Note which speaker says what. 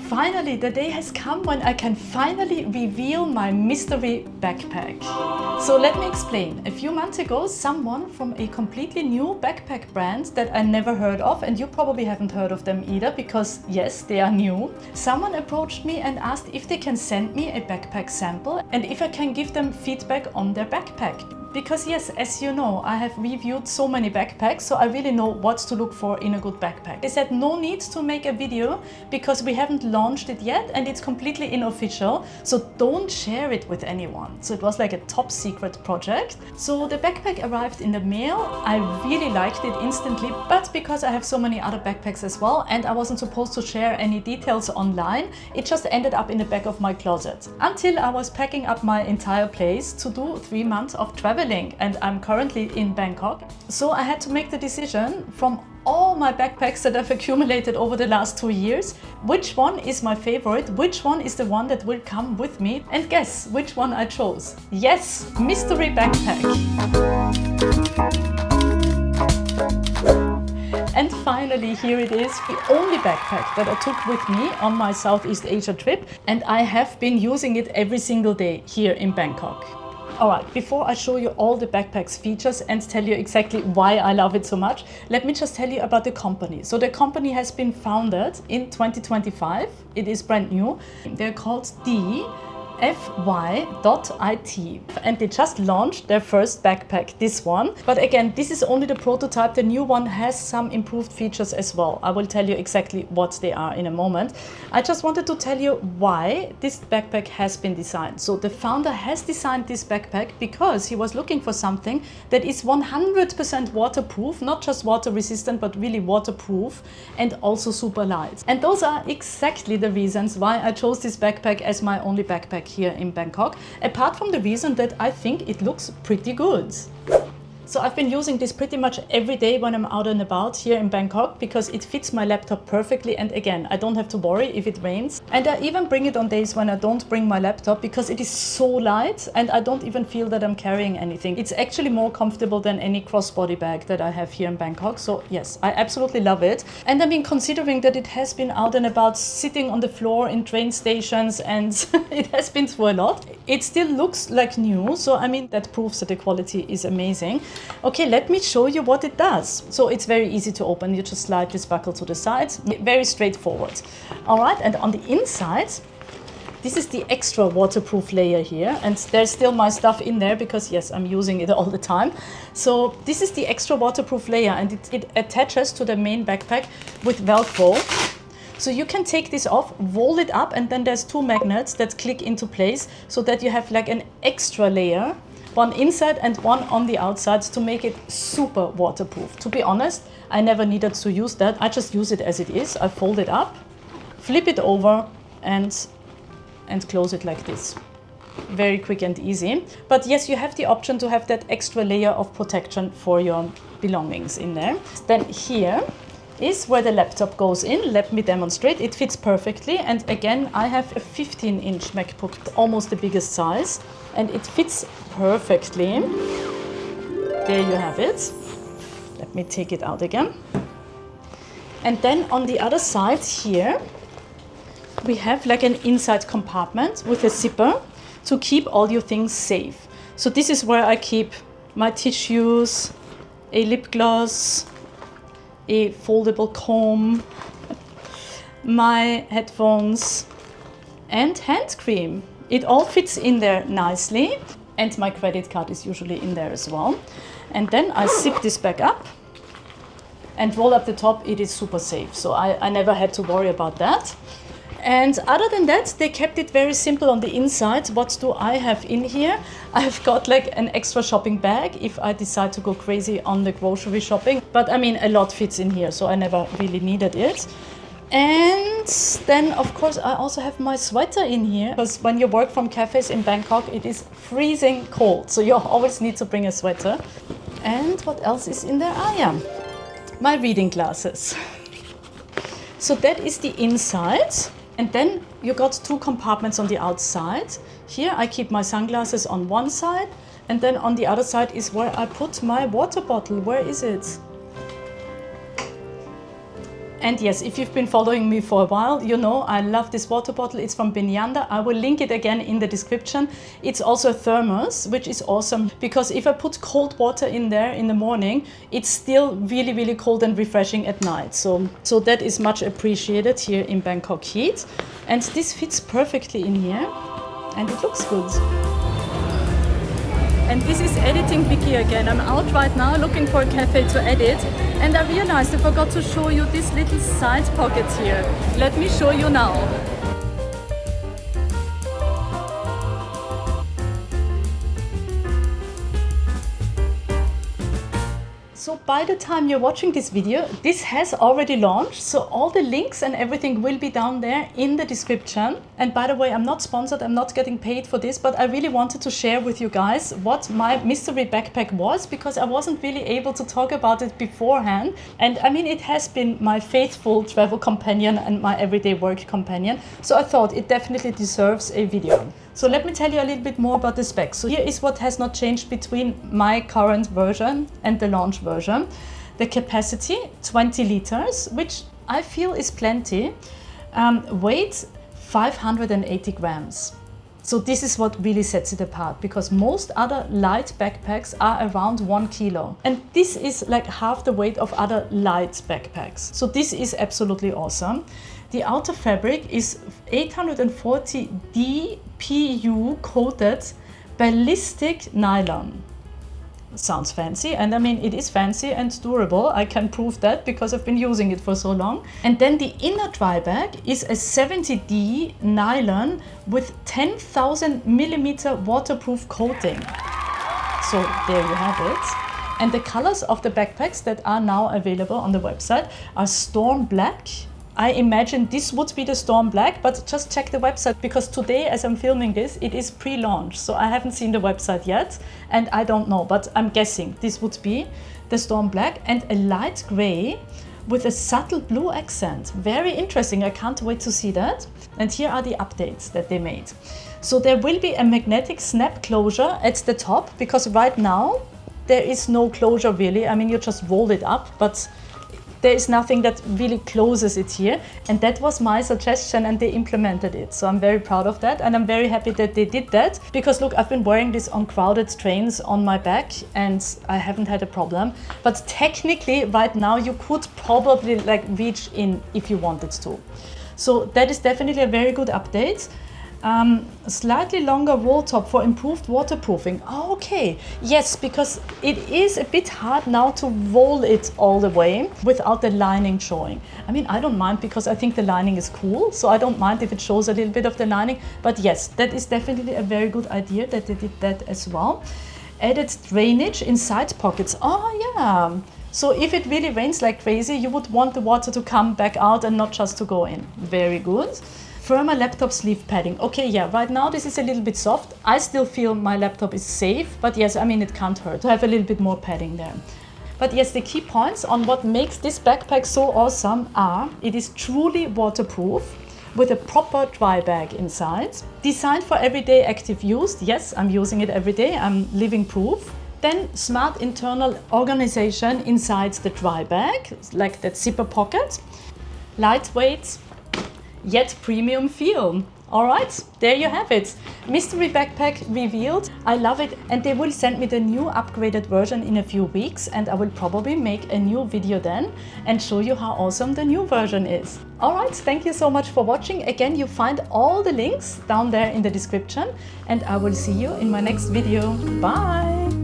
Speaker 1: finally, the day has come when I can finally reveal my mystery backpack. So let me explain. A few months ago, someone from a completely new backpack brand that I never heard of, and you probably haven't heard of them either because yes, they are new. Someone approached me and asked if they can send me a backpack sample and if I can give them feedback on their backpack. Because yes, as you know, I have reviewed so many backpacks, so I really know what to look for in a good backpack. They said no need to make a video because we haven't launched it yet and it's completely unofficial, so don't share it with anyone. So it was like a top secret project. So the backpack arrived in the mail. I really liked it instantly, but because I have so many other backpacks as well and I wasn't supposed to share any details online, it just ended up in the back of my closet. Until I was packing up my entire place to do 3 months of travel. And I'm currently in Bangkok. So I had to make the decision from all my backpacks that I've accumulated over the last 2 years, which one is my favorite, which one is the one that will come with me, and guess which one I chose. Yes, mystery backpack. And finally, here it is, the only backpack that I took with me on my Southeast Asia trip, and I have been using it every single day here in Bangkok. Alright, before I show you all the backpack's features and tell you exactly why I love it so much, let me just tell you about the company. So the company has been founded in 2025. It is brand new. They're called D-FY.IT and they just launched their first backpack, this one. But again, this is only the prototype. The new one has some improved features as well. I will tell you exactly what they are in a moment. I just wanted to tell you why this backpack has been designed. So the founder has designed this backpack because he was looking for something that is 100% waterproof, not just water resistant, but really waterproof and also super light. And those are exactly the reasons why I chose this backpack as my only backpack here in Bangkok, apart from the reason that I think it looks pretty good. So I've been using this pretty much every day when I'm out and about here in Bangkok because it fits my laptop perfectly, and again, I don't have to worry if it rains. And I even bring it on days when I don't bring my laptop because it is so light and I don't even feel that I'm carrying anything. It's actually more comfortable than any crossbody bag that I have here in Bangkok. So yes, I absolutely love it. And I mean, considering that it has been out and about sitting on the floor in train stations and it has been through a lot, it still looks like new. So I mean, that proves that the quality is amazing. Okay, let me show you what it does. So it's very easy to open. You just slide this buckle to the side. Very straightforward. All right, and on the inside, this is the extra waterproof layer here. And there's still my stuff in there because yes, I'm using it all the time. So this is the extra waterproof layer and it attaches to the main backpack with Velcro. So you can take this off, roll it up, and then there's 2 magnets that click into place so that you have like an extra layer, one inside and one on the outside, to make it super waterproof. To be honest, I never needed to use that. I just use it as it is. I fold it up, flip it over and close it like this. Very quick and easy. But yes, you have the option to have that extra layer of protection for your belongings in there. Then here is where the laptop goes in. Let me demonstrate. It fits perfectly. And again, I have a 15-inch MacBook, almost the biggest size, and it fits perfectly. There you have it. Let me take it out again. And then on the other side here, we have like an inside compartment with a zipper to keep all your things safe. So this is where I keep my tissues, a lip gloss, a foldable comb, my headphones, and hand cream. It all fits in there nicely, and my credit card is usually in there as well. And then I zip this back up and roll up the top. It is super safe, so I never had to worry about that. And other than that, they kept it very simple on the inside. What do I have in here? I've got like an extra shopping bag if I decide to go crazy on the grocery shopping. But I mean, a lot fits in here, so I never really needed it. And then, of course, I also have my sweater in here, because when you work from cafes in Bangkok, it is freezing cold, so you always need to bring a sweater. And what else is in there? Ah, yeah, my reading glasses. So that is the inside. And then you got 2 compartments on the outside. Here I keep my sunglasses on one side, and then on the other side is where I put my water bottle. Where is it? And yes, if you've been following me for a while, you know I love this water bottle. It's from Binyanda. I will link it again in the description. It's also a thermos, which is awesome because if I put cold water in there in the morning, it's still really, really cold and refreshing at night. So that is much appreciated here in Bangkok heat. And this fits perfectly in here and it looks good. And this is editing Vicky again. I'm out right now looking for a cafe to edit. And I realized I forgot to show you this little side pocket here. Let me show you now. So by the time you're watching this video, this has already launched. So all the links and everything will be down there in the description. And by the way, I'm not sponsored, I'm not getting paid for this, but I really wanted to share with you guys what my mystery backpack was because I wasn't really able to talk about it beforehand. And I mean, it has been my faithful travel companion and my everyday work companion. So I thought it definitely deserves a video. So let me tell you a little bit more about the specs. So here is what has not changed between my current version and the launch version. The capacity, 20 liters, which I feel is plenty. Weight, 580 grams. So this is what really sets it apart because most other light backpacks are around 1 kilo. And this is like half the weight of other light backpacks. So this is absolutely awesome. The outer fabric is 840 DPU coated ballistic nylon. Sounds fancy, and I mean it is fancy and durable. I can prove that because I've been using it for so long. And then the inner dry bag is a 70D nylon with 10,000 millimeter waterproof coating. So there you have it. And the colors of the backpacks that are now available on the website are Storm Black. I imagine this would be the Storm Black, but just check the website because today as I'm filming this, it is pre-launch. So I haven't seen the website yet and I don't know, but I'm guessing this would be the Storm Black and a light gray with a subtle blue accent. Very interesting. I can't wait to see that. And here are the updates that they made. So there will be a magnetic snap closure at the top because right now there is no closure really. I mean, you just roll it up, but there is nothing that really closes it here. And that was my suggestion and they implemented it. So I'm very proud of that. And I'm very happy that they did that because look, I've been wearing this on crowded trains on my back and I haven't had a problem. But technically right now you could probably like reach in if you wanted to. So that is definitely a very good update. Slightly longer roll top for improved waterproofing. Oh, okay, yes, because it is a bit hard now to roll it all the way without the lining showing. I mean, I don't mind because I think the lining is cool, so I don't mind if it shows a little bit of the lining. But yes, that is definitely a very good idea that they did that as well. Added drainage in side pockets. Oh yeah. So if it really rains like crazy, you would want the water to come back out and not just to go in. Very good. Firmer laptop sleeve padding. Okay, yeah, right now this is a little bit soft. I still feel my laptop is safe, but yes, I mean, it can't hurt to have a little bit more padding there. But yes, the key points on what makes this backpack so awesome are, it is truly waterproof with a proper dry bag inside. Designed for everyday active use. Yes, I'm using it every day. I'm living proof. Then smart internal organization inside the dry bag, like that zipper pocket. Lightweight, yet premium feel. All right, there you have it. Mystery backpack revealed. I love it and they will send me the new upgraded version in a few weeks and I will probably make a new video then and show you how awesome the new version is. All right, thank you so much for watching. Again, you find all the links down there in the description and I will see you in my next video. Bye.